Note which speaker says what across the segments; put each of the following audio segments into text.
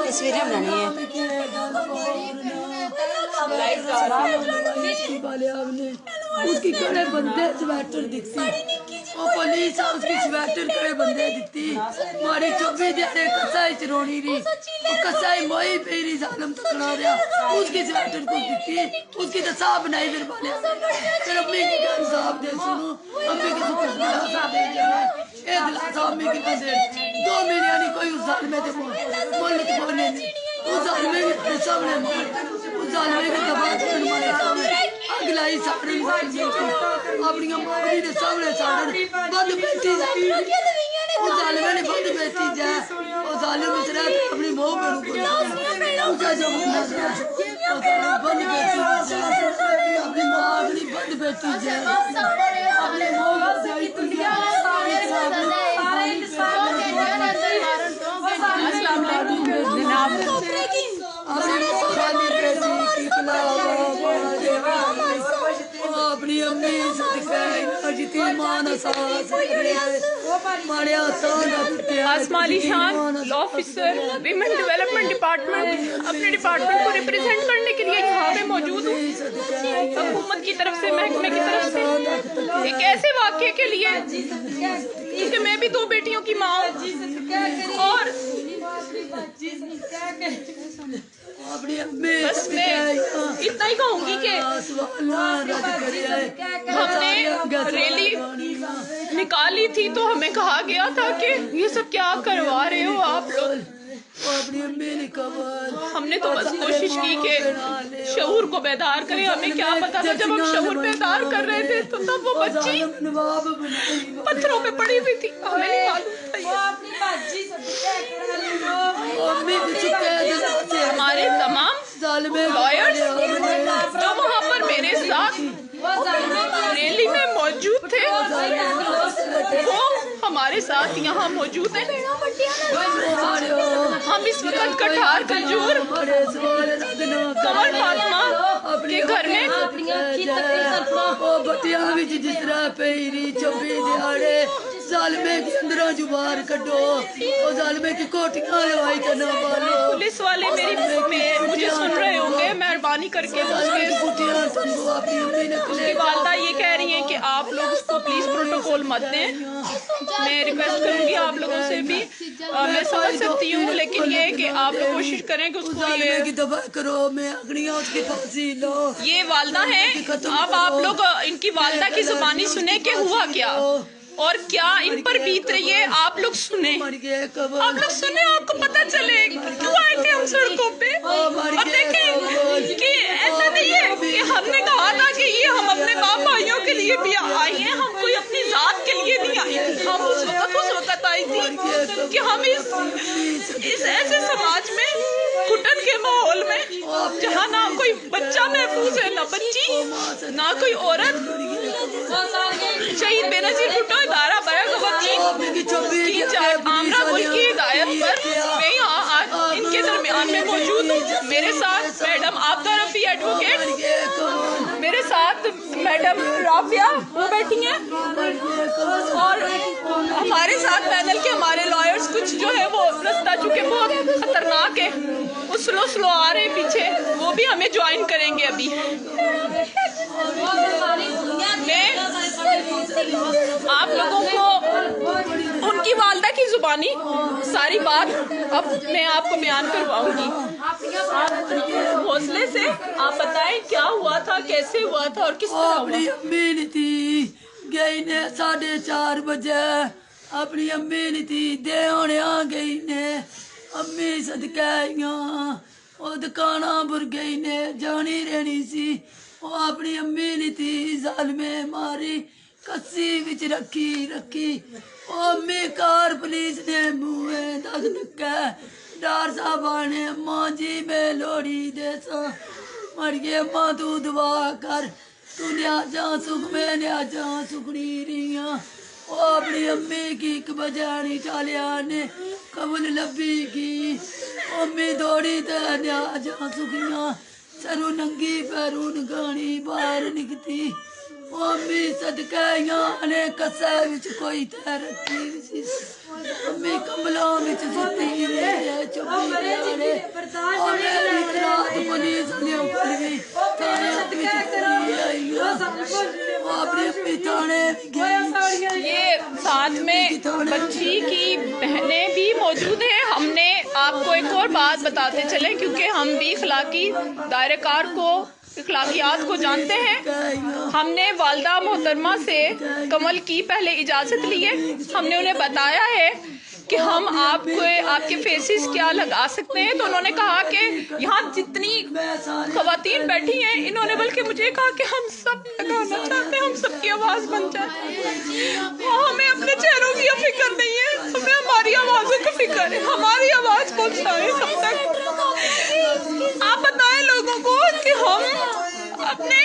Speaker 1: तस्वीरें बनानी है।
Speaker 2: उसकी कड़े बंदे स्वेटर दिखती और पुलिस उसकी स्वेटर कड़े बंदे दिखती मारी 24 दिहाड़े कसाई चरोनी रही कसाई मोई पे रही जालम तकड़ा रहा उसकी स्वेटर को दिखती उसकी तो साफ बनाई फिर बाले फिर अम्मी की क्या साफ दे सुनो अम्मी की सुपर दिलासा दे जाए ए दिलासा अम्मी की दे 2 महीने नहीं कोई उस साल में थे बोल तो बोलने उस साल में के सामने उस साल में के दबा के मारे सामने अगलाई साड़ी अपनी मामली के सामने साड़ी बंद बैठी जाती उस साल में बंद बैठी जाए उस साल में तेरा अपनी मोह करूँ उसका जब बंद बैठी अपनी मामली बंद बैठी जाए अपने मोह अपनी अम्मी
Speaker 3: Asma Ali Khan law officer women development department अपने डिपार्टमेंट को रिप्रेजेंट करने के लिए यहाँ पे मौजूद हूँ हुकूमत की तरफ से महकमे की तरफ से एक ऐसे वाक़े के लिए क्योंकि मैं भी 2 बेटियों की माँ हूँ और बस मैं इतना ही कहूँगी कि हमने रैली निकाली थी तो हमें कहा गया था कि ये सब क्या करवा रहे हो आप लोग। हमने तो बस कोशिश की कि शऊर को बेदार करें। हमें क्या पता था जब हम शऊर बेदार कर रहे थे तो तब वो बच्ची पत्थरों पे पड़ी हुई थी हमें नहीं मालूम था। हमारे तमाम लॉयर्स जो वहाँ पर मेरे साथ रैली में मौजूद थे वो हमारे साथ यहाँ मौजूद हैं। हम इस वक्त कठार खजूर कमर फातिमा के घर में
Speaker 2: जालमे के अंदरों जुबार कटो और जालमे की कोटियां लवाई करना वाले
Speaker 3: पुलिस वाले मुझे सुन रहे होंगे मेहरबानी करके उसकी वालदा ये कह रही हैं कि आप लोग उसको प्लीज प्रोटोकॉल मत दें। मैं रिक्वेस्ट करूंगी आप लोगों से भी मैं समझ सकती हूँ लेकिन ये है कि आप लोग कोशिश करें कि उसको ये
Speaker 2: दबा करो मैं अग्नियां उसकी फांसी लो।
Speaker 3: ये वालदा है अब आप लोग इनकी वालदा की जुबानी सुने कि हुआ क्या और क्या इन पर बीत रही है आप लोग सुने आपको पता चले क्यों आए थे हम सड़कों पे और देखें कि ऐसा नहीं है कि हमने कहा था कि ये हम अपने बाप भाइयों के लिए भी आई हैं हम कोई अपनी जात के लिए नहीं आई थी हम उस वक्त आई थी कि हम इस ऐसे समाज में घुटन के माहौल में जहाँ ना कोई बच्चा महफूज है ना बच्ची ना कोई औरत शहीद बेनजीर भुट्टो इदारा आमरा गुल की हिदायत पर मैं यहाँ आज इनके दरमियान में मौजूद हूँ। मेरे साथ मैडम आबदा रफी एडवोकेट मेरे साथ मैडम राफिया वो बैठी हैं और हमारे साथ पैनल के हमारे लॉयर्स कुछ जो है वो रास्ता चुके बहुत खतरनाक है वो स्लो आ रहे पीछे वो भी हमें ज्वाइन करेंगे अभी। मैं आप लोगों को उनकी वालदा की जुबानी सारी बात अब मैं आपको बयान करवाऊंगी। हौसले से आप बताएं क्या हुआ था कैसे हुआ था और किस तरह
Speaker 2: अपनी अम्मी नहीं थी गई ने 4:30 बजे अपनी अम्मी नहीं थी दे होने आ गई ने अम्मी सदके वो दुकाना बुर गई ने जानी रहनी सी वो अपनी अम्मी नहीं थी जालमे मारी कस्सी विच रखी ओ अम्मी कार पुलिस ने मुँह दस धक्के डार साहब ने माँ जी में लोड़ी दे सा मरिए माँ तू दुआ कर तू न्या जा सुख में न्या जा सुखनी रिया ओ अपनी अम्मी की एक बजानी टालिया ने कबूल लबी की अम्मी दौड़ी ते न्या जा सुखिया सरू नंगी पैरू गानी बाहर निकती अम्मी सदके ने कसा विच कोई तैरती अम्मी कमलों विच सुती चुपी
Speaker 3: बच्ची की बहनें भी मौजूद हैं। हमने आपको एक और बात बताते चले, क्योंकि हम भी इखलाकी दायरेकार को, इखलाकियात को जानते हैं। हमने वालदा मोहतरमा से कमल की पहले इजाज़त ली है। हमने उन्हें बताया है कि हम आपको आपके फेसेस क्या लगा सकते हैं, तो उन्होंने कहा कि यहाँ जितनी ख़वातीन बैठी हैं, इन्होंने बल्कि मुझे कहा कि हम सब लगाना चाहते हैं, हम सबकी आवाज़ बन जाए। हमें अपने चेहरों की फिक्र नहीं है, हमें हमारी आवाज़ों की फिक्र है। हमारी आवाज़ पहुँचाएं सब तक। आप बताएं लोगों को कि हम अपने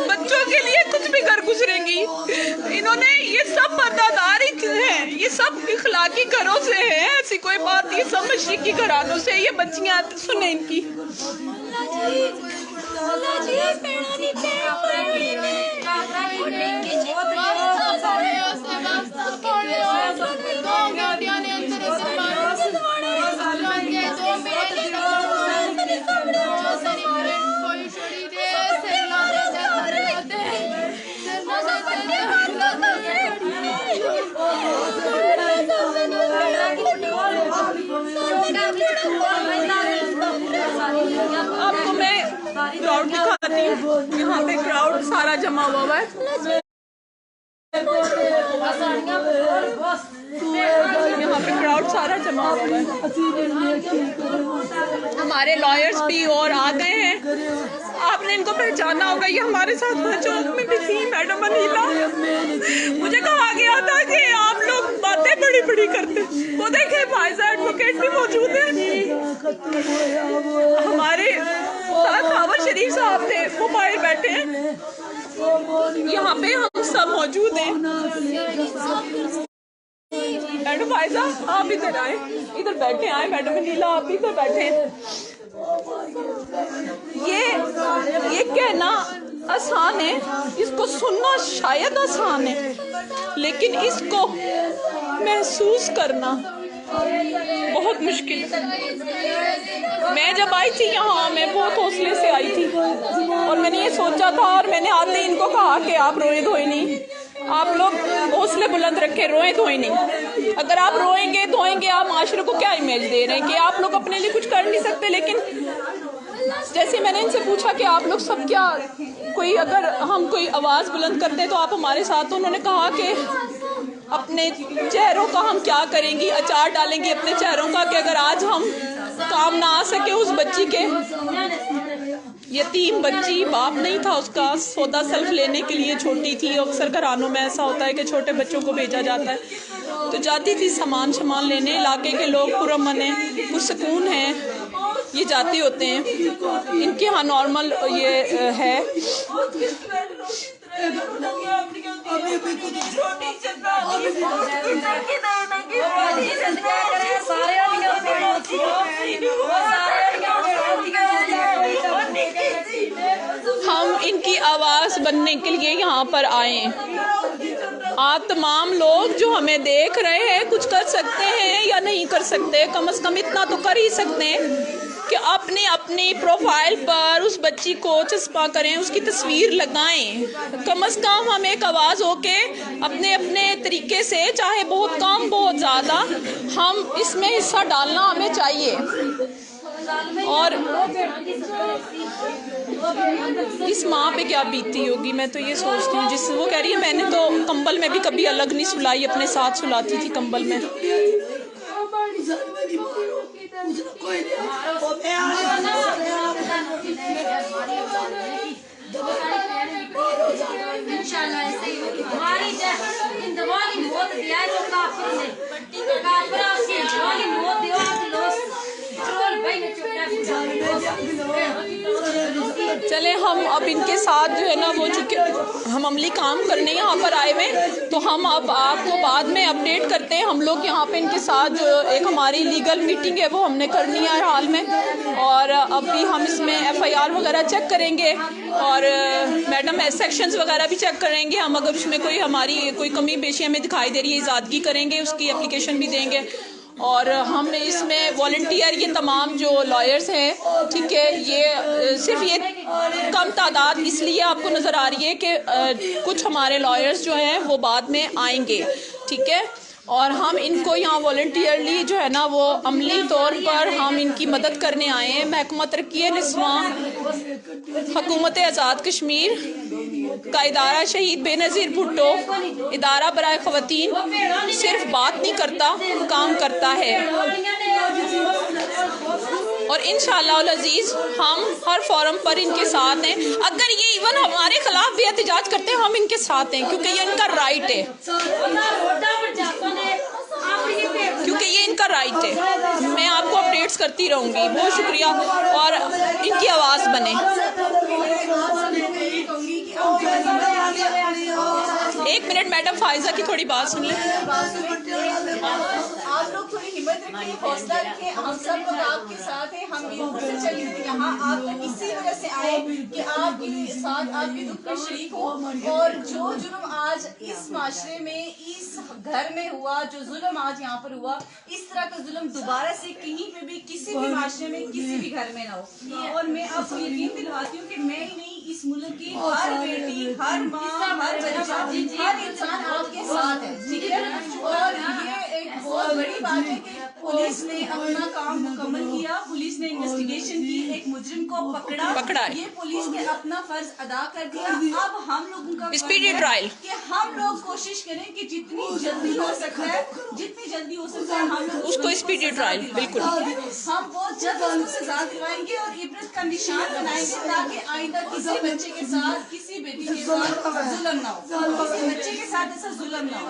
Speaker 3: बच्चों के लिए कुछ भी कर गुजरेंगी। इन्होंने ये सब पर्दादार हैं, ये सब इखलाकी घरों से हैं, ऐसी कोई बात, ये सब मशरिकी घरानों से। ये बच्चियां सुने इनकी। आपको मैं क्राउड दिखाती हूँ। यहाँ पे क्राउड सारा जमा हुआ है। यहाँ पे क्राउड सारा जमा हुआ है। हमारे लॉयर्स भी और आ गए हैं। आपने इनको पहचाना होगा, ये हमारे साथ चौक में भी थी, मैडम अनीला। मुझे कहा गया था कि आप लोग बातें बड़ी बड़ी करते। वो देखे फायजा एडवोकेट भी मौजूद है। हमारे साथ खावर शरीफ साहब थे, वो बाहर बैठे हैं। यहाँ पे हम सब मौजूद हैं। मैडम फायजा आप इधर आए, इधर बैठे आए। मैडम अनीला आप इधर बैठे। ये कहना आसान है, इसको सुनना शायद आसान है, लेकिन इसको महसूस करना बहुत मुश्किल है। मैं जब आई थी यहाँ, मैं बहुत हौसले से आई थी और मैंने ये सोचा था, और मैंने आते ही इनको कहा कि आप रोए धोए नहीं, आप लोग हौसले बुलंद रखें, रोए धोए नहीं। अगर आप रोएंगे धोएंगे, आप माशरे को क्या इमेज दे रहे हैं कि आप लोग अपने लिए कुछ कर नहीं सकते। लेकिन जैसे मैंने इनसे पूछा कि आप लोग सब क्या, कोई अगर हम कोई आवाज़ बुलंद करते तो आप हमारे साथ, तो उन्होंने कहा कि अपने चेहरों का हम क्या करेंगी, अचार डालेंगे अपने चेहरों का कि अगर आज हम काम ना आ सके उस बच्ची के, यतीम बच्ची, बाप नहीं था उसका, सौदा सल्फ लेने के लिए छोटी थी। अक्सर घरानों में ऐसा होता है कि छोटे बच्चों को भेजा जाता है, तो जाती थी सामान लेने। इलाके के लोग पुरअमन हैं, पुरसकून हैं, ये जाते होते हैं। इनके यहाँ नॉर्मल ये है। हम इनकी आवाज़ बनने के लिए यहाँ पर आए हैं। आप तमाम लोग जो हमें देख रहे हैं, कुछ कर सकते हैं या नहीं कर सकते, कम से कम इतना तो कर ही सकते हैं कि अपनी अपनी प्रोफाइल पर उस बच्ची को चस्पा करें, उसकी तस्वीर लगाएं। कम से कम हम एक आवाज़ होके अपने अपने तरीके से, चाहे बहुत कम बहुत ज़्यादा, हम इसमें हिस्सा डालना हमें चाहिए। और इस माँ पे क्या बीती होगी, मैं तो ये सोचती हूँ। जिस वो कह रही है मैंने तो कंबल में भी कभी अलग नहीं सुलाई, अपने साथ सुलाती थी कंबल में। चले हम अब इनके साथ जो है ना, वो चूँकि हम अमली काम करने यहाँ पर आए हुए, तो हम अब आपको बाद में अपडेट करते हैं। हम लोग यहाँ पे इनके साथ जो एक हमारी लीगल मीटिंग है वो हमने करनी है हाल में, और अभी हम इसमें FIR वगैरह चेक करेंगे और मैडम सेक्शंस वगैरह भी चेक करेंगे। हम अगर उसमें कोई हमारी कोई कमी पेशी हमें दिखाई दे रही है, इजादगी करेंगे, उसकी एप्लीकेशन भी देंगे। और हम इसमें वॉलंटियर, ये तमाम जो लॉयर्स हैं, ठीक है, ये सिर्फ ये कम तादाद इसलिए आपको नज़र आ रही है कि कुछ हमारे लॉयर्स जो हैं वो बाद में आएंगे, ठीक है। اور ہم ان کو یہاں والنٹیئرلی جو ہے نا وہ عملی طور پر ہم ان کی مدد کرنے آئے ہیں. محکمہ ترقی نسواں حکومت آزاد کشمیر کا ادارہ شہید بے نظیر بھٹو ادارہ برائے خواتین صرف بات نہیں کرتا، کام کرتا ہے. اور انشاءاللہ العزیز ہم ہر فورم پر ان کے ساتھ ہیں. اگر یہ ایون ہمارے خلاف بھی احتجاج کرتے ہیں ہم ان کے ساتھ ہیں، کیونکہ یہ ان کا رائٹ ہے، کیونکہ یہ ان کا رائٹ ہے. میں آپ کو اپڈیٹس کرتی رہوں گی. بہت شکریہ اور ان کی آواز بنے. ایک منٹ میڈم فائزہ کی تھوڑی بات سنیے.
Speaker 1: آپ لوگ تھوڑی ہمت رکھیں، حوصلہ رکھیں، ہم سب لوگ آپ کے ساتھ ہیں. ہم میرپور سے چلے تھے یہاں آپ تک اسی وجہ سے آئے کہ آپ کے ساتھ آپ کے دکھ میں شریک ہو. اور جو جرم آج اس معاشرے میں اس گھر میں ہوا، جو ظلم آج یہاں پر ہوا، اس طرح کا ظلم دوبارہ سے کہیں پہ بھی کسی بھی معاشرے میں کسی بھی گھر میں نہ ہو. اور میں آپ کو یقین دلواتی ہوں کہ میں ہی نہیں، اس ملک کی ہر بیٹی، ہر ماں، ہر بچہ، ہر انسان آپ کے ساتھ ہے. ٹھیک ہے. اور یہ ایک بہت بڑی بات ہے کہ پولیس نے اپنا کام مکمل کیا، پولیس نے انویسٹیگیشن کی، ایک مجرم کو پکڑا. یہ پولیس نے اپنا فرض ادا کر دیا. اب ہم لوگوں کا
Speaker 3: اسپیڈی ٹرائل
Speaker 1: کہ ہم لوگ کوشش کریں کہ جتنی جلدی ہو سکتا ہے، جتنی جلدی ہو سکتا ہے ہم لوگ
Speaker 3: اس کو اسپیڈی ٹرائل بالکل
Speaker 1: ہم بہت جلد اس کو سزا دلوائیں گے اور عبرت کا نشان بنائیں گے تاکہ آئندہ کسی بچے کے ساتھ، کسی بیٹی کے ساتھ ظلم نہ ہو، کسی بچے کے ساتھ ایسا ظلم نہ ہو.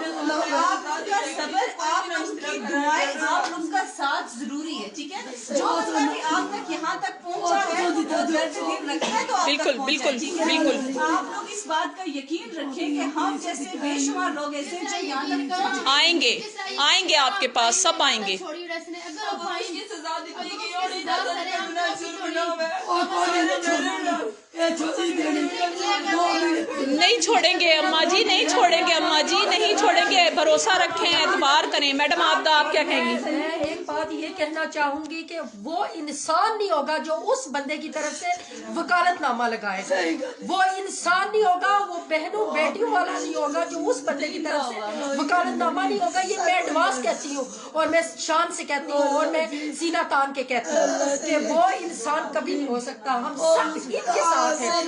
Speaker 1: آپ لوگ کا صبر، آپ لوگوں کی دعائیں، آپ لوگوں کا ساتھ ضروری ہے. ٹھیک ہے. جو بندہ بھی آپ تک یہاں تک پہنچا ہے وہ بہت درد دل رکھتا ہے تو آپ تک پہنچا ہے. ٹھیک ہے. آپ لوگ اس بات کا یقین رکھیں کہ ہم جیسے بے شمار لوگ ایسے ہیں جو یہاں تک پہنچ
Speaker 3: آئیں گے آپ کے پاس، سب آئیں گے. نہیں چھوڑیں گے اماں جی، نہیں چھوڑیں گے اماں جی، نہیں چھوڑیں گے. بھروسہ رکھیں، اعتبار کریں. میڈم آپ کیا کہیں گی؟
Speaker 4: میں ایک بات یہ کہنا چاہوں گی کہ وہ انسان نہیں ہوگا جو اس بندے کی طرف سے وکالت نامہ لگائے. وہ انسان نہیں ہوگا، وہ بہنوں بیٹیوں والا نہیں ہوگا جو اس بندے کی طرف سے وکالت نامہ نہیں ہوگا. یہ میں ایڈوانس کہتی ہوں اور میں شان سے کہتی ہوں اور میں سینہ تان کے کہتی ہوں کہ وہ انسان کبھی نہیں ہو سکتا. ہم سب ان کے ساتھ ہیں، ہم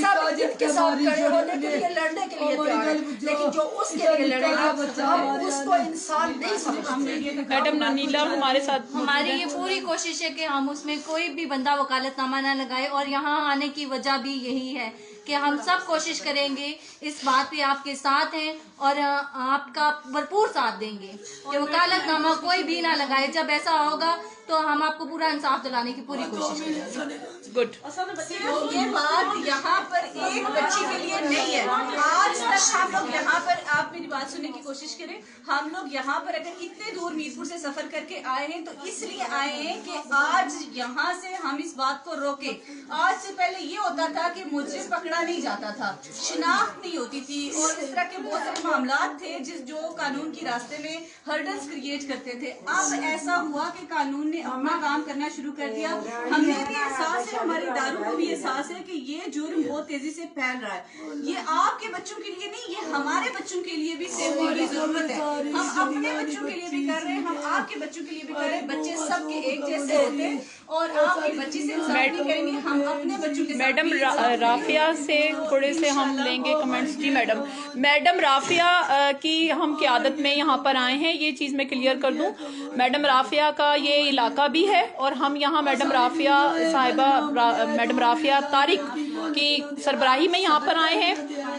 Speaker 4: سب ان کے ساتھ کھڑے ہونے کے لیے، لڑنے کے لیے تیار ہیں. لیکن جو اس کے لیے لڑے گا ہم اس کو انسان نہیں سمجھتے.
Speaker 3: میڈم نیلا ہمارے ساتھ.
Speaker 5: ہماری یہ پوری کوشش ہے کہ ہم اس میں کوئی بھی بندہ وکالت نامہ نہ لگائے. اور یہاں آنے کی وجہ بھی یہی ہے کہ ہم سب کوشش کریں گے، اس بات پہ آپ کے ساتھ ہیں اور آپ کا بھرپور ساتھ دیں گے کہ وکالت نامہ کوئی بھی نہ لگائے. جب ایسا ہوگا تو ہم آپ کو پورا انصاف دلانے کی پوری کوشش کریں گے.
Speaker 3: گڈ.
Speaker 1: یہ بات یہاں پر ایک بچی کے لیے نہیں ہے. آج تک ہم لوگ یہاں پر، آپ میری بات سننے کی کوشش کریں، ہم لوگ یہاں پر اگر اتنے دور میرپور سے سفر کر کے آئے ہیں تو اس لیے آئے ہیں کہ آج یہاں سے ہم اس بات کو روکیں. آج سے پہلے یہ ہوتا تھا کہ مجرم پکڑا نہیں جاتا تھا، شناخت نہیں ہوتی تھی اور اس طرح کے بہت سارے معاملات تھے جو قانون کی راستے میں ہرڈلز کریٹ کرتے تھے. اب ایسا ہوا کہ قانون نے اپنا کام کرنا شروع کر دیا. ہمیں بھی احساس ہے، ہمارے اداروں کو بھی احساس ہے کہ یہ جرم بہت تیزی سے پھیل رہا ہے. یہ آپ کے بچوں کے لیے نہیں، یہ ہمارے بچوں کے لیے بھی سیفٹی کی ضرورت ہے. ہم اپنے بچوں کے لیے بھی کر رہے ہیں، ہم آپ کے بچوں کے لیے بھی کر رہے ہیں. بچے سب کے ایک جیسے ہوتے ہیں اور آپ کی بچی سے انصاف نہیں کریں گے، ہم اپنے بچوں کے ساتھ.
Speaker 3: میڈم رافیہ سے تھوڑے سے ہم لیں گے کمنٹس. جی میڈم رافیہ کی ہم قیادت میں یہاں پر آئے ہیں، یہ چیز میں کلیئر کر دوں. میڈم رافیہ کا یہ علاقہ بھی ہے اور ہم یہاں میڈم رافیہ صاحبہ، میڈم رافیہ طارق کی سربراہی میں یہاں پر آئے ہیں.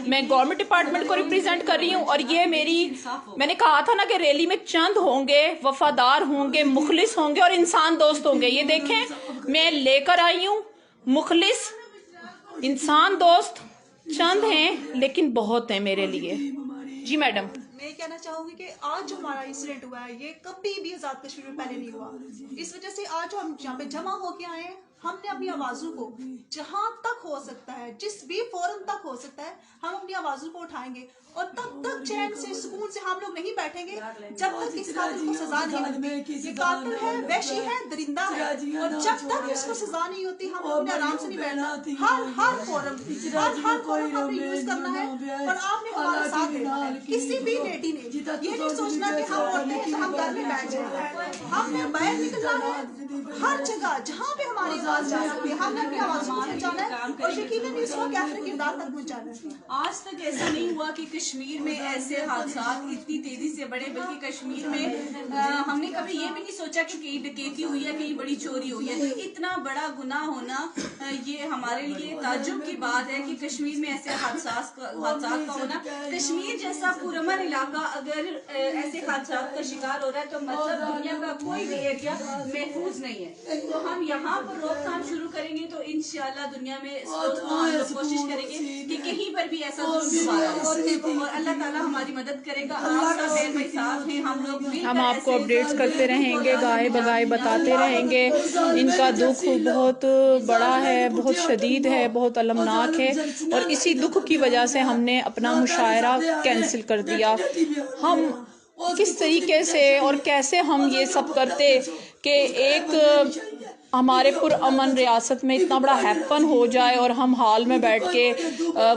Speaker 3: میں گورنمنٹ ڈپارٹمنٹ کو ریپرزینٹ کر رہی ہوں اور یہ میں نے کہا تھا نا کہ ریلی میں چند ہوں گے، وفادار ہوں گے، مخلص ہوں گے اور انسان دوست ہوں گے. یہ دیکھیں میں لے کر آئی ہوں مخلص، انسان دوست چند ہیں لیکن بہت ہیں میرے لیے. جی میڈم.
Speaker 6: میں کہنا چاہوں گی کہ آج جو ہمارا انسیڈنٹ ہوا ہے یہ کبھی بھی آزاد کشمیر میں پہلے نہیں ہوا. اس وجہ سے آج جو ہم یہاں پہ جمع ہو کے آئے ہیں हमने अपनी आवाज़ों को जहाँ तक हो सकता है, जिस भी फोरम तक हो सकता है, हम अपनी आवाज़ों को उठाएंगे और तब तक चैन से सुकून से हम लोग नहीं बैठेंगे जब तक इस कातिल को सजा नहीं मिलती। ये कातिल है, वहशी है, दरिंदा है, और जब तक इसको सजा नहीं होती हम लोग आराम से नहीं बैठना। हर फोरम हमने यूज करना है और आपने हमारा साथ देना है। किसी भी लेडी ने ये नहीं सोचना कि हम औरतें हैं तो हम घर में बैठ जाएंगे। हमने बाहर निकलना है, हर जगह जहाँ पे हमारी आवाज जा सकती है हमने अपनी आवाज को पहुँचाना है और यकीनन इसको कैफर किरदार तक पहुँचाना है।
Speaker 1: आज तक ऐसा नहीं हुआ कि कश्मीर में ऐसे हादसात इतनी तेजी से बढ़े, बल्कि कश्मीर में हमने कभी ये भी नहीं सोचा कि कहीं डकैती हुई है, कहीं बड़ी चोरी हुई है। तो इतना बड़ा गुनाह होना ये हमारे लिए ताज्जुब की बात है कि कश्मीर में ऐसे हादसात का होना। कश्मीर जैसा पुरअमन इलाका अगर ऐसे हादसात का शिकार हो रहा है तो मतलब दुनिया का कोई भी एरिया महफूज नहीं है। तो हम यहाँ पर रोकथाम शुरू करेंगे तो इंशाल्लाह दुनिया में कोशिश करेंगे कि कहीं पर भी ऐसा और अल्लाह ताला हमारी मदद करेगा। आप सब बहन भाई साथ हैं, हम लोग
Speaker 3: हम आपको अपडेट्स करते रहेंगे, गाहे बगाहे बताते रहेंगे। इनका दुख बहुत बड़ा है, बहुत शदीद है, बहुत अलमनाक है और इसी दुख की वजह से हमने अपना मुशायरा कैंसिल कर दिया। हम किस तरीके से और कैसे हम ये सब करते कि एक हमारे पुरअमन रियासत में इतना बड़ा हैपन हो जाए और हम हाल में बैठ के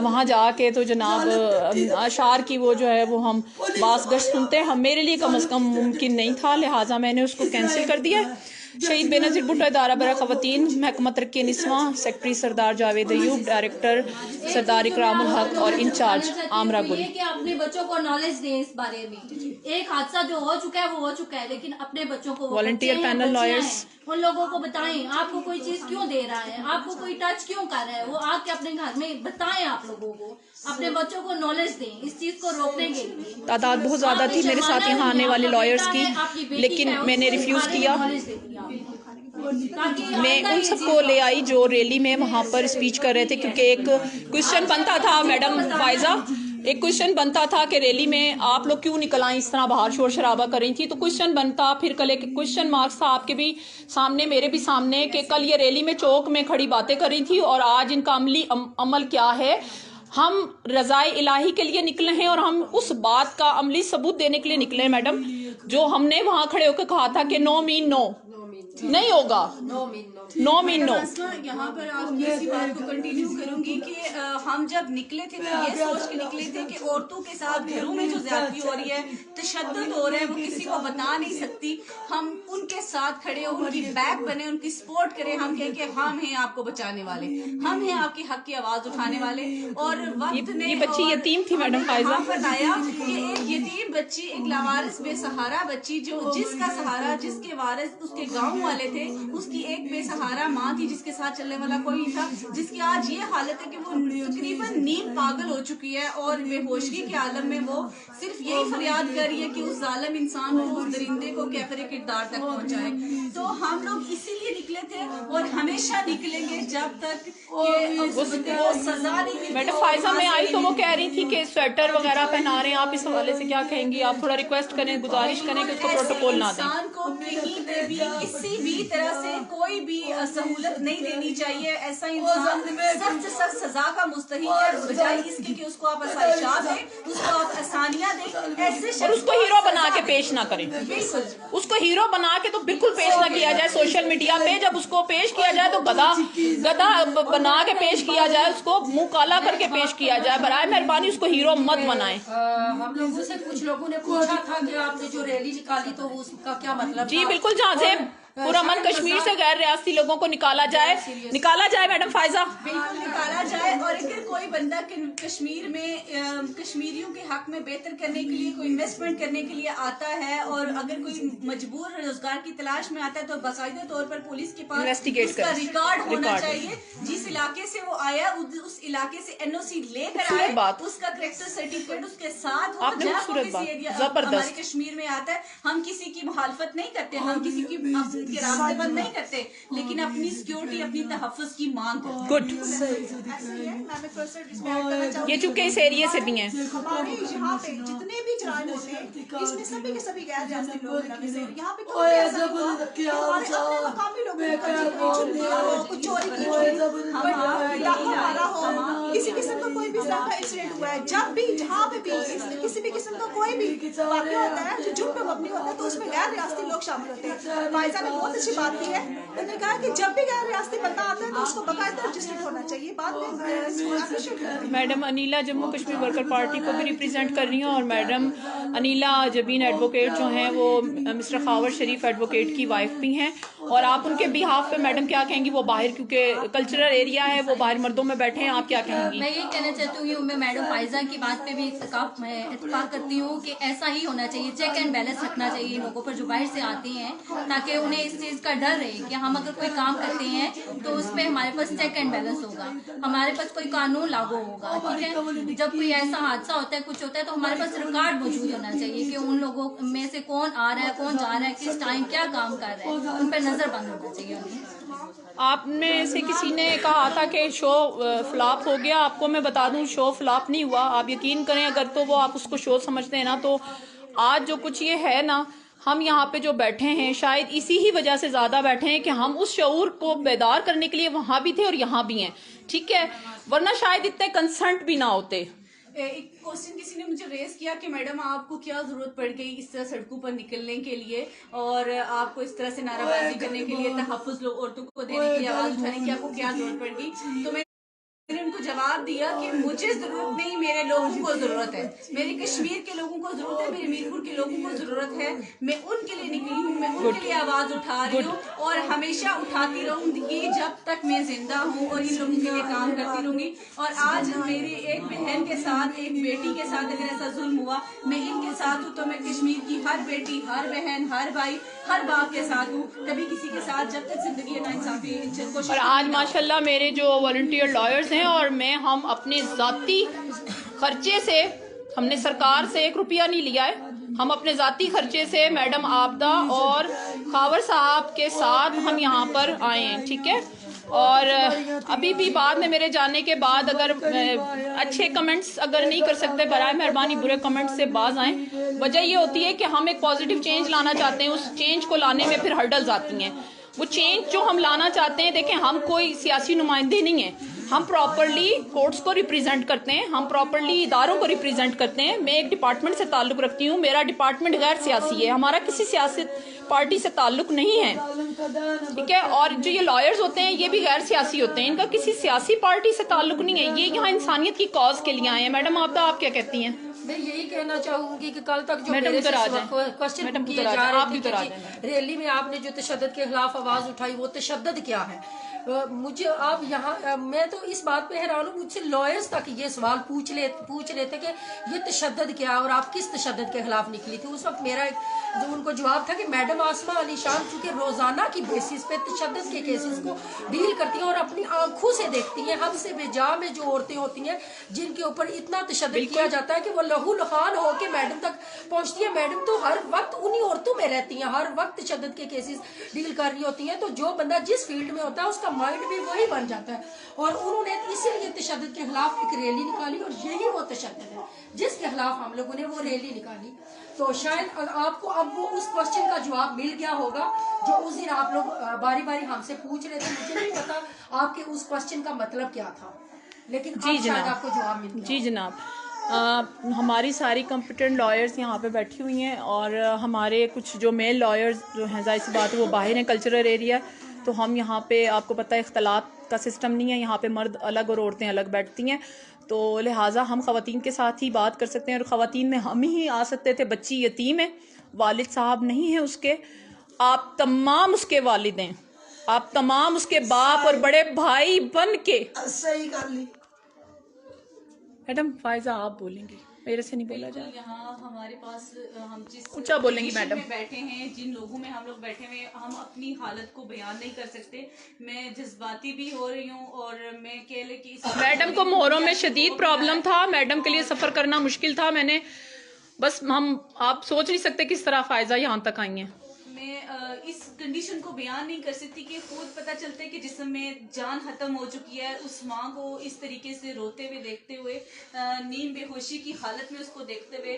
Speaker 3: वहाँ जाके तो जनाब अशार की वो जो है वो हम बास गश्त सुनते हैं। हम मेरे लिए कम अज़ कम मुमकिन नहीं था, लिहाजा मैंने उसको कैंसिल कर दिया। शहीद बेनज़ीर भुट्टो इदारा बरा ख़वातीन महकमा तरक्की निस्वां, सेक्रेटरी सरदार जावेद अयूब, डायरेक्टर सरदार इकरामुल हक और इंचार्ज आमरा गुल।
Speaker 5: कि अपने बच्चों को नॉलेज दें इस बारे में। एक हादसा जो हो चुका है वो हो चुका है, लेकिन अपने बच्चों को,
Speaker 3: वॉलंटियर पैनल लॉयर्स,
Speaker 5: उन लोगों को बताएं आपको कोई चीज क्यों दे रहा है, आपको कोई टच क्यों कर रहा है, वो आके अपने घर में बताएं। आप लोगों को अपने बच्चों को नॉलेज दें इस चीज को रोकने के लिए।
Speaker 3: तादाद बहुत ज्यादा थी मेरे साथ यहाँ आने वाले लॉयर्स की, लेकिन मैंने रिफ्यूज किया। मैं उन सबको ले आई जो रैली में वहाँ पर स्पीच कर रहे थे, क्योंकि एक क्वेश्चन बनता था मैडम फायजा, एक क्वेश्चन बनता था कि रैली में आप लोग क्यों निकल आए, इस तरह बाहर शोर शराबा कर रही थी। तो क्वेश्चन बनता, फिर कल एक क्वेश्चन मार्क्स था आपके भी सामने, मेरे भी सामने, कि कल ये रैली में चौक में खड़ी बातें कर रही थी और आज इनका अमल क्या है। हम रज़ाए इलाही के लिए निकले हैं और हम उस बात का अमली सबूत देने के लिए निकले हैं मैडम, जो हमने वहाँ खड़े होकर कहा था कि नो मीन नो नहीं होगा, नो मीन नो।
Speaker 1: यहाँ पर आप इसी बात को कंटिन्यू करूंगी कि हम जब निकले थे तो ये सोच के निकले थे कि औरतों के साथ घरों में जो ज्यादती हो रही है, तशद्दुद हो रहा है, वो किसी को बता नहीं सकती। हम उनके साथ खड़े हो, उनकी बैक बने, उनकी सपोर्ट करें। हम कहें कि हम हैं आपको बचाने वाले, हम हैं आपके हक की आवाज उठाने वाले। और वक्त ने,
Speaker 3: ये बच्ची यतीम थी मैडम फायजा,
Speaker 1: बताया कि एक यतीम बच्ची, एक लावारिस बेसहारा बच्ची, जो जिसका सहारा, जिसके वारिस उसके गाँव वाले थे, उसकी एक बेसहारा माँ थी जिसके साथ चलने वाला कोई नहीं था, जिसकी आज ये हालत है कि वो तकरीबन नींद पागल हो चुकी है और बेहोशगी के आलम में वो सिर्फ यही फरियाद कर रही है कि उस जालिम इंसान को, उस दरिंदे को कैफर किरदार तक पहुंचाए। तो हम लोग इसीलिए निकले थे और हमेशा निकलेंगे जब तक वो सजा नहीं मिलती।
Speaker 3: मैडम फायजा में आई तो वो कह रही थी कि स्वेटर वगैरह पहना रहे हैं, आप इस हवाले से क्या कहेंगी? आप थोड़ा रिक्वेस्ट करें, गुजारिश करें कि उसको प्रोटोकॉल ना दें।
Speaker 1: इंसान को कहीं पे भी किसी भी तरह से कोई भी सहूलत नहीं देनी चाहिए। ऐसा इंसान सख्त से सख्त सजा का मुस्तहिक है, बजाय इसके कि उसको आप आसाइशात दें, उसको आप आसानियां दें। ऐसे
Speaker 3: और उसको हीरो बना के पेश ना करें, उसको हीरो बना के तो बिल्कुल पेश ना किया जाए सोशल मीडिया पे। जब उसको पेश किया जाए तो गधा बना के पेश किया जाए, उसको मुंह काला करके पेश किया जाए। बराए मेहरबानी उसको हीरो मत बनाएं।
Speaker 4: हम लोगों से कुछ लोगों ने पूछा था कि आपने जो रैली निकाली तो उसका क्या मतलब?
Speaker 3: जी बिल्कुल, जहाँ से पुरअमन कश्मीर से गैर रियासती लोगों को निकाला जाए मैडम फायजा,
Speaker 1: बिल्कुल निकाला जाए। और अगर कोई बंदा कश्मीर में कश्मीरियों के हक में बेहतर करने के लिए, कोई इन्वेस्टमेंट करने के लिए आता है और अगर कोई मजबूर रोजगार की तलाश में आता है तो बाकायदा तौर पर पुलिस के पास उसका रिकॉर्ड होना चाहिए। जिस इलाके से वो आया उस इलाके से NOC लेकर आए, उसका करेक्टर सर्टिफिकेट उसके साथ हो। हमारे कश्मीर में आता है, हम किसी की मुखालफत नहीं करते, हम किसी की के रास्ते बंद नहीं करते, लेकिन अपनी सिक्योरिटी, अपनी तहफ़्फ़ुज़ की मांग करते।
Speaker 3: गुड। ये चूंकि इस एरिया से भी हैं,
Speaker 6: हमारे यहाँ पे जितने भी जराइम होते हैं इसमें सभी के सभी गैर रियासती लोग हैं। यहाँ पे झूठ किया हो, कुछ चोरी की हो, डाका मारा हो, किसी किस्म का कोई भी इस तरह का इंसिडेंट हुआ है, जब भी जहाँ पे भी किसी भी किस्म का कोई भी वाक़या होता है जो झूठ पे मबनी होता है तो उसमें गैर रियासती लोग शामिल होते हैं। फायजा ने बहुत अच्छी बात की है, उन्होंने कहा कि जब भी गैर रियासती बंदा आता है तो उसको बाकायदा रजिस्टर्ड होना चाहिए। बात में
Speaker 3: madam Anila Jammu Kashmir worker party को भी रिप्रेजेंट कर रही हैं और मैडम अनीला जबीन एडवोकेट जो हैं वो मिस्टर खावर शरीफ एडवोकेट की वाइफ भी हैं, और आप उनके बिहाफ पे मैडम क्या कहेंगी? वो बाहर, क्योंकि कल्चरल एरिया है, वो बाहर मर्दों में बैठे हैं, आप क्या कहेंगी?
Speaker 5: मैं ये कहना चाहती हूँ, मैं मैडम फायजा की बात पे भी इत्तेफाक करती हूँ कि ऐसा ही होना चाहिए, चेक एंड बैलेंस रखना चाहिए इन लोगों पर जो बाहर से आते हैं, ताकि उन्हें इस चीज़ का डर रहे कि हम अगर कोई काम करते हैं तो उसमें हमारे पास चेक एंड बैलेंस होगा, हमारे पास कोई कानून लागू होगा, ठीक है। जब कोई ऐसा हादसा होता है, कुछ होता है, तो हमारे पास रिकॉर्ड मौजूद होना चाहिए कि उन लोगों में से कौन आ रहा है, कौन जा रहा है, किस टाइम क्या काम कर रहा है, उन पर नजर बंद होना चाहिए उन्हें।
Speaker 3: आप में से किसी ने कहा था कि शो फ्लॉप हो गया, आपको मैं बता दूं शो फ्लॉप नहीं हुआ, आप यकीन करें। अगर तो वो आप उसको शो समझते हैं ना, तो आज जो कुछ ये है ना, हम यहाँ पे जो बैठे हैं शायद इसी ही वजह से ज़्यादा बैठे हैं कि हम उस शऊर को बेदार करने के लिए वहाँ भी थे और यहाँ भी हैं, ठीक है, वरना शायद इतने कंसर्ट भी ना होते।
Speaker 1: एक क्वेश्चन किसी ने मुझे रेज किया कि मैडम आपको क्या जरूरत पड़ गई इस तरह सड़कों पर निकलने के लिए और आपको इस तरह से नाराबाजी करने के लिए, तहफ़्फ़ुज़ लोग औरतों को देने के लिए, आवाज उठाने की आपको क्या जरूरत पड़ गई? तो मैंने उनको जवाब दिया कि मुझे जरूरत नहीं, मेरे लोगों को जरूरत है, मेरे कश्मीर के लोगों को जरूरत है, मेरे मीरपुर के लोगों को जरूरत है, मैं उनके लिए निकली हूँ, मैं उनके लिए आवाज उठा रही हूँ और हमेशा उठाती रहूंगी जब तक मैं जिंदा हूँ और इन लोगों के लिए काम करती रहूंगी। और आज मेरी एक बहन के साथ, एक बेटी के साथ अगर ऐसा जुल्म हुआ, मैं इनके साथ हूँ, तो मैं कश्मीर की हर बेटी, हर बहन, हर भाई, हर बाप के साथ हूँ, कभी किसी के साथ जब तक जिंदगी है नाइंसाफी।
Speaker 3: और आज माशाल्लाह मेरे जो वॉलंटियर लॉयर्स हैं और हम अपने ज़ाती खर्चे से, हमने सरकार से 1 रुपया नहीं लिया है, हम अपने ज़ाती खर्चे से मैडम आबदा और खावर साहब के साथ हम यहाँ पर आए हैं, ठीक है। और अभी भी बाद में मेरे जाने के बाद अगर अच्छे कमेंट्स अगर नहीं कर सकते, बराए मेहरबानी बुरे कमेंट्स से बाज आएँ। वजह ये होती है कि हम एक पॉजिटिव चेंज लाना चाहते हैं, उस चेंज को लाने में फिर हर्डल्स आती हैं। वो चेंज जो हम लाना चाहते हैं, देखें हम कोई सियासी नुमाइंदे नहीं हैं, हम प्रॉपरली कोर्ट्स को रिप्रेजेंट करते हैं, हम प्रॉपरली इदारों को रिप्रेजेंट करते हैं। मैं एक डिपार्टमेंट से ताल्लुक़ रखती हूँ, मेरा डिपार्टमेंट गैर सियासी है, हमारा किसी सियासी पार्टी से ताल्लुक़ नहीं है, ठीक है। और जो ये लॉयर्स होते हैं ये भी गैर सियासी होते हैं, इनका किसी सियासी पार्टी से ताल्लुक़ नहीं है, ये यहाँ इंसानियत की कॉज के लिए आए हैं। मैडम आप क्या कहती हैं?
Speaker 4: मैं यही कहना चाहूंगी कि कल तक जो
Speaker 3: मैडम
Speaker 4: मेरे से
Speaker 3: क्वेश्चन
Speaker 4: किए जा रहे थे कि रैली में आपने जो तशद्दुद के खिलाफ आवाज उठाई, वो तशद्दुद क्या है? मुझे आप यहाँ, मैं तो इस बात पे हैरान हूँ, मुझसे लॉयर्स तक ये सवाल पूछ लेते कि ये तशद्दुद क्या है और आप किस तशद्दुद के खिलाफ निकली थी। उस वक्त मेरा जो उनको जवाब था कि मैडम आसमा अली शान चूंकि रोजाना की बेसिस पे तशद्दुद के केसेस को डील करती हैं और अपनी आंखों से देखती हैं, हमसे बेजा में जो औरतें होती हैं जिनके ऊपर इतना तशद्दुद किया जाता है कि वो लहू लुहान होकर मैडम तक पहुंचती है। मैडम तो हर वक्त उन्हीं औरतों में रहती हैं, हर वक्त तशद्दुद के केसेस डील कर रही होती हैं। तो जो बंदा जिस फील्ड में होता है उसका माइंड भी वही बन जाता है। और उन्होंने इसीलिए तशद्दुद के खिलाफ एक रैली निकाली और यही वो तशद्दुद है जिसके खिलाफ हम लोगों ने वो रैली निकाली। तो शायद आपको अब वो उस क्वेश्चन का जवाब मिल गया होगा जो उस दिन आप लोग बारी बारी हमसे पूछ रहे थे। मुझे नहीं पता आपके उस क्वेश्चन का मतलब क्या था, लेकिन अब शायद आपको जवाब मिल गया।
Speaker 3: जी जनाब, हमारी सारी कॉम्पिटेंट लॉयर्स यहाँ पे बैठी हुई हैं और हमारे कुछ जो मेल लॉयर्स जो हैं, जाहिर सी बात है वो बाहर हैं कल्चरल एरिया, तो हम यहाँ पे आपको पता है इख्तलात का सिस्टम नहीं है, यहाँ पे मर्द अलग और औरतें अलग बैठती हैं, तो लिहाजा हम ख़वातीन के साथ ही बात कर सकते हैं और ख़वातीन में हम ही आ सकते थे। बच्ची यतीम है, वालिद साहब नहीं है उसके, आप तमाम उसके वालिद हैं, आप तमाम उसके बाप और बड़े भाई बन के।
Speaker 2: सही गल नहीं
Speaker 3: मैडम फायजा आप बोलेंगे, मेरे से नहीं बोला जाए।
Speaker 1: यहाँ हमारे पास हम जिस
Speaker 3: ऊंचा बोलेंगी मैडम।
Speaker 1: में बैठे हैं, जिन लोगों में हम लोग बैठे हुए, हम अपनी हालत को बयान नहीं कर सकते। मैं जज्बाती भी हो रही हूँ और मैं कह ले कि
Speaker 3: मैडम को मोहरों में शदीद प्रॉब्लम था, मैडम के लिए सफर करना मुश्किल था। मैंने बस आप सोच नहीं सकते किस तरह फायजा यहाँ तक आई हैं।
Speaker 1: मैं इस कंडीशन को बयान नहीं कर सकती कि खुद पता चलता है कि जिस्म में जान खत्म हो चुकी है। उस माँ को इस तरीके से रोते हुए देखते हुए, नीम बेहोशी की हालत में उसको देखते हुए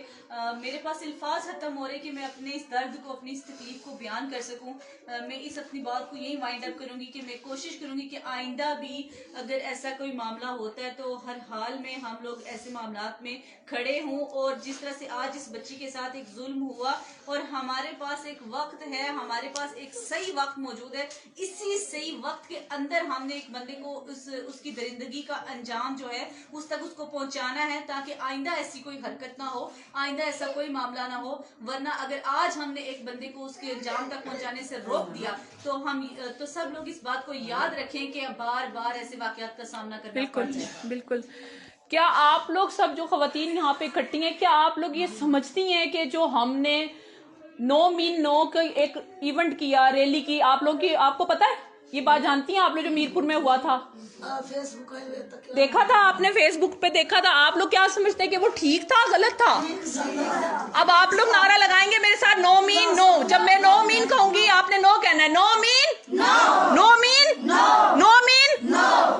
Speaker 1: मेरे पास अल्फाज खत्म हो रहे कि मैं अपने इस दर्द को, अपनी इस तकलीफ को बयान कर सकूं। मैं इस अपनी बात को यही वाइंड अप करूंगी कि मैं कोशिश करूंगी कि आइंदा भी अगर ऐसा कोई मामला होता है तो हर हाल में हम लोग ऐसे मामलात में खड़े हों। और जिस तरह से आज इस बच्ची के साथ एक जुल्म हुआ और हमारे पास एक वक्त है, हमारे पास एक सही वक्त मौजूद है, इसी सही वक्त के अंदर हमने एक बंदे को उसकी दरिंदगी का अंजाम जो है उस तक उसको पहुंचाना है, ताकि आइंदा ऐसी कोई हरकत ना हो, आइंदा ऐसा कोई मामला ना हो। वरना अगर आज हमने एक बंदे को उसके अंजाम तक पहुंचाने से रोक दिया तो सब लोग इस बात को याद रखें कि बार बार ऐसे वाकयात का सामना करना पड़ता है।
Speaker 3: बिल्कुल। क्या आप लोग सब जो खवातीन यहाँ पे इकट्ठी हैं, क्या आप लोग ये समझती हैं कि जो हमने नो मीन नो का एक इवेंट किया, रैली की, आप लोग की, आपको पता है ये बात जानती हैं आप लोग जो मीरपुर में हुआ था?
Speaker 2: फेसबुक
Speaker 3: देखा था आपने, फेसबुक पे देखा था। आप लोग क्या समझते हैं कि वो ठीक था, गलत था? अब आप लोग नारा लगाएंगे मेरे साथ, नो मीन नो। जब मैं नो मीन कहूंगी आपने नो कहना है। No mean no mean no mean.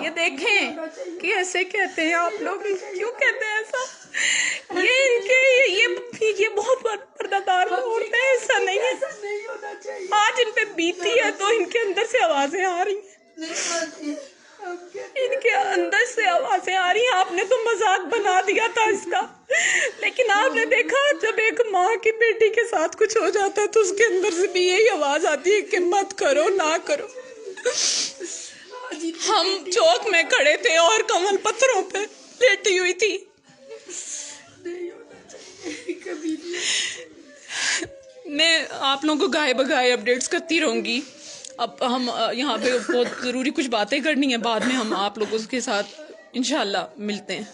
Speaker 3: ये देखें कि ऐसे कहते हैं आप लोग, क्यों कहते हैं ऐसा? ये इनके ये बहुत पर्दादार औरतें हैं, ऐसा नहीं है। आज इन पे बीती है तो इनके अंदर से आवाजें आ रही हैं, इनके अंदर से आवाजें आ रही हैं। आपने तो मजाक बना दिया था इसका, लेकिन आपने देखा जब एक माँ की बेटी के साथ कुछ हो जाता है तो उसके अंदर से भी यही आवाज आती है कि मत करो, ना करो। हम चौक में खड़े थे और कमल पत्थरों पे लेटी हुई थी। मैं आप लोगों को गाए बगाए अपडेट्स करती रहूंगी। अब हम यहाँ पे बहुत ज़रूरी कुछ बातें करनी है, बाद में हम आप लोगों के साथ इंशाल्लाह मिलते हैं।